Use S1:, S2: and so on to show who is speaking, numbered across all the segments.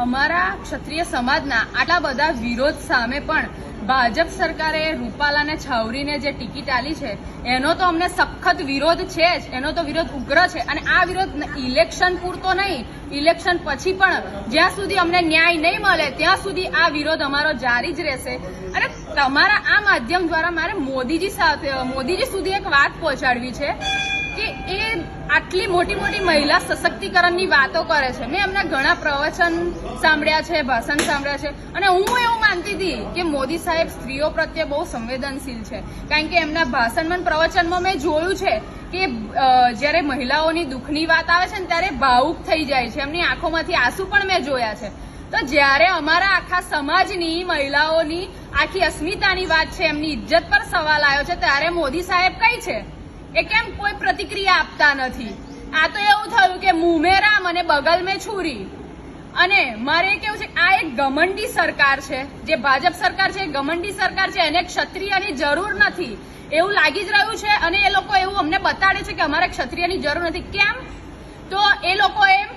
S1: અમારા ક્ષત્રિય સમાજના આટલા બધા વિરોધ સામે પણ ભાજપ સરકારે રૂપાલાને છાવરીને જે ટિકિટ આલી છે એનો તો અમને સખત વિરોધ છે જ, એનો તો વિરોધ ઉગ્ર છે. અને આ વિરોધ ઇલેક્શન પૂરતો નહીં, ઇલેક્શન પછી પણ જ્યાં સુધી અમને ન્યાય નહીં મળે ત્યાં સુધી આ વિરોધ અમારો જારી જ રહેશે. અને તમારા આ માધ્યમ દ્વારા મારે મોદીજી સુધી એક વાત પહોંચાડવી છે કે એ આટલી મોટી મોટી મહિલા સશક્તિકરણની વાતો કરે છે. મેં એમના ઘણા પ્રવચન સાંભળ્યા છે, ભાષણ સાંભળ્યા છે, અને હું એવું માનતી હતી કે મોદી સાહેબ સ્ત્રીઓ પ્રત્યે બહુ સંવેદનશીલ છે. કારણ કે એમના ભાષણમાં પ્રવચનમાં મેં જોયું છે કે જ્યારે મહિલાઓની દુઃખની વાત આવે છે ને ત્યારે ભાવુક થઈ જાય છે, એમની આંખોમાંથી આંસુ પણ મેં જોયા છે. તો જ્યારે અમારા આખા સમાજની મહિલાઓની આખી અસ્મિતાની વાત છે, એમની ઇજ્જત પર સવાલ આવ્યો છે, ત્યારે મોદી સાહેબ કઈ છે એ કેમ કોઈ પ્રતિક્રિયા આપતા નથી? આ તો એવું થયું કે મુંહ મેં રામ અને બગલ મેં છુરી. અને મારે કેવું છે, આ એક ઘમંડી સરકાર છે, જે ભાજપ સરકાર છે, ઘમંડી સરકાર છે. એને ક્ષત્રિયની જરૂર નથી એવું લાગી જ રહ્યું છે. અને એ લોકો એવું અમને બતાડે છે કે અમારે ક્ષત્રિયની જરૂર નથી. કેમ? તો એ લોકો એમ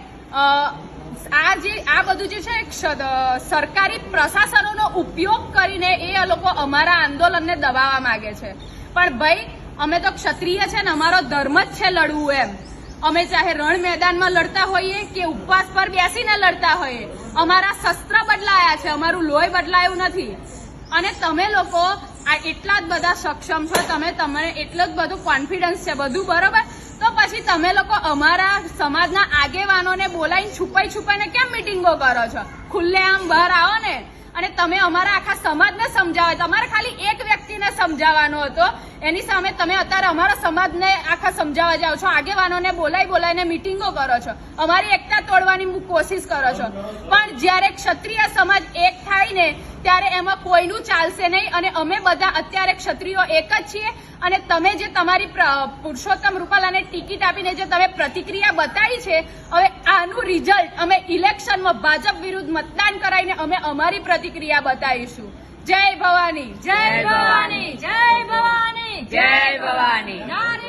S1: આ બધું જે છે સરકારી પ્રશાસનોનો ઉપયોગ કરીને એ લોકો અમારા આંદોલનને દબાવવા માંગે છે. પણ ભાઈ, અમે તો ક્ષત્રિય છે ને, અમારો ધર્મ જ છે લડવું. એમ અમે ચાહે રણ મેદાનમાં લડતા હોઈએ કે ઉપવાસ પર બેસીને લડતા હોઈએ, અમારા શસ્ત્ર બદલાયા છે, અમારું લોહી બદલાયું નથી. અને તમે લોકો આ એટલા જ બધા સક્ષમ છો, તમને એટલો જ બધું કોન્ફિડન્સ છે, બધું બરોબર, તો પછી તમે લોકો અમારા સમાજના આગેવાનોને બોલાવીને છુપાઈને કેમ મિટિંગો કરો છો? ખુલ્લેઆમ બહાર આવો ને અને તમે અમારા આખા સમાજને સમજાવો. તમારે ખાલી એક વ્યક્તિને સમજાવવાનો હતો, એની સામે તમે અત્યારે અમારા સમાજને આખા સમજાવવા જાઓ છો, આગેવાનોને બોલાવીને મિટિંગો કરો છો, અમારી એકતા તોડવાની કોશિશ કરો છો. પણ જ્યારે ક્ષત્રિય સમાજ એક થાય ને ત્યારે એમાં કોઈનું ચાલશે નહીં. અને અમે બધા અત્યારે ક્ષત્રિયો એક જ છીએ. અને તમે જે તમારી પુરુષોત્તમ રૂપાલાને ટિકિટ આપીને જે તમે પ્રતિક્રિયા બતાવી છે, હવે આનું રિઝલ્ટ અમે ઇલેક્શનમાં ભાજપ વિરુદ્ધ મતદાન કરાવીને અમે અમારી પ્રતિક્રિયા બતાવીશું. જય ભવાની, જય ભવાની, જય ભવાની, જય ભવાની.